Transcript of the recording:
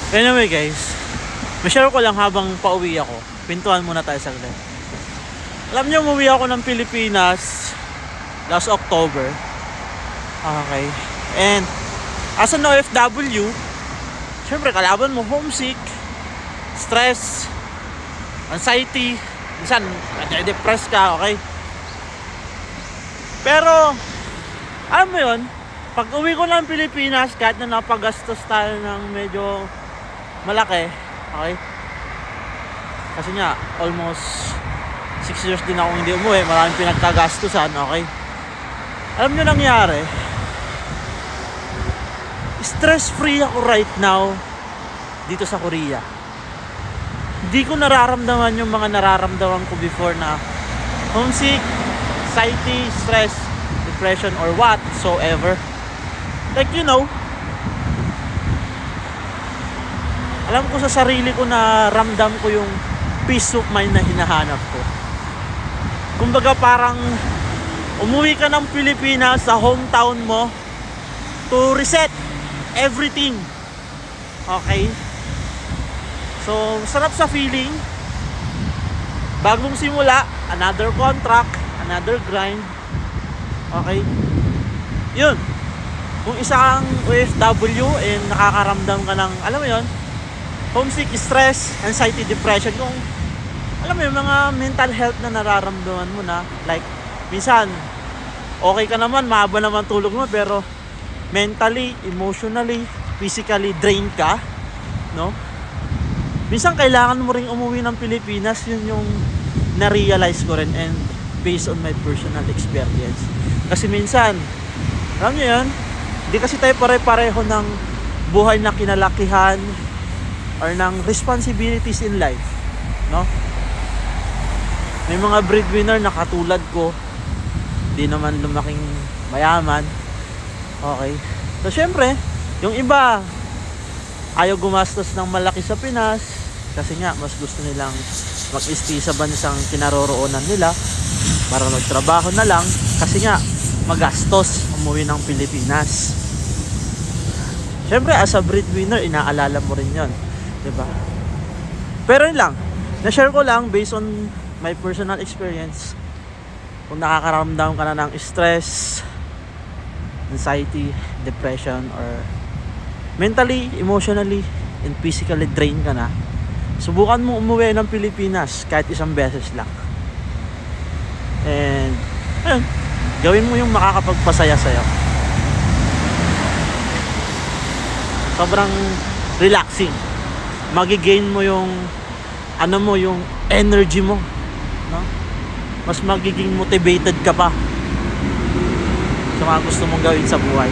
Anyway guys, ma-share ko lang habang pauwi ako. Pintuan muna tayo saglit. Alam niyo, umuwi ako ng Pilipinas last October. Okay. And as an OFW, syempre kalaban mo homesick, stress, anxiety, minsan depressed ka, okay? Pero alam mo yun, pag uwi ko ng Pilipinas, kahit na napagastos tayo ng medyo malaki, okay? Kasi nga, almost 6 years din ako hindi umuwi, maraming pinagkagastusan, okay? Alam nyo nangyari, stress free ako right now dito sa Korea. Hindi ko nararamdaman yung mga nararamdaman ko before na homesick, anxiety, stress, depression, or whatsoever. Like, you know, alam ko sa sarili ko na ramdam ko yung peace of mind na hinahanap ko. Kumbaga parang umuwi ka ng Pilipinas sa hometown mo to reset everything. Okay? So, sarap sa feeling. Bagong simula, another contract, another grind. Okay? Yun. Kung isang OFW and nakakaramdam ka ng, alam mo yun, homesick, stress, anxiety, depression, kung alam mo yung mga mental health na nararamdaman mo na, like minsan okay ka naman, mahaba naman tulog mo, pero mentally, emotionally, physically drained ka, no? Minsan kailangan mo ring umuwi ng Pilipinas. Yun yung na-realize ko rin, and based on my personal experience. Kasi minsan, alam nyo yun, hindi kasi tayo pare-pareho ng buhay na kinalakihan or ng responsibilities in life, no? May mga breadwinner na katulad ko, di naman lumaking mayaman. Okay. So syempre, yung iba ayaw gumastos ng malaki sa Pinas kasi nga mas gusto nilang mag-stay sa bansang kinaroroonan nila para magtrabaho na lang kasi nga magastos umuwi ng Pilipinas. Syempre, as a breadwinner, inaalala mo rin yun, diba? Pero yun lang, na-share ko lang based on my personal experience. Kung nakakaramdam ka na ng stress, anxiety, depression, or mentally, emotionally, and physically drained ka na, subukan mo umuwi ng Pilipinas kahit isang beses lang. And ayun, gawin mo yung makakapagpasaya sa'yo. Sobrang relaxing. Magigain mo yung yung energy mo, no? Mas magiging motivated ka pa sa mga gusto mong gawin sa buhay.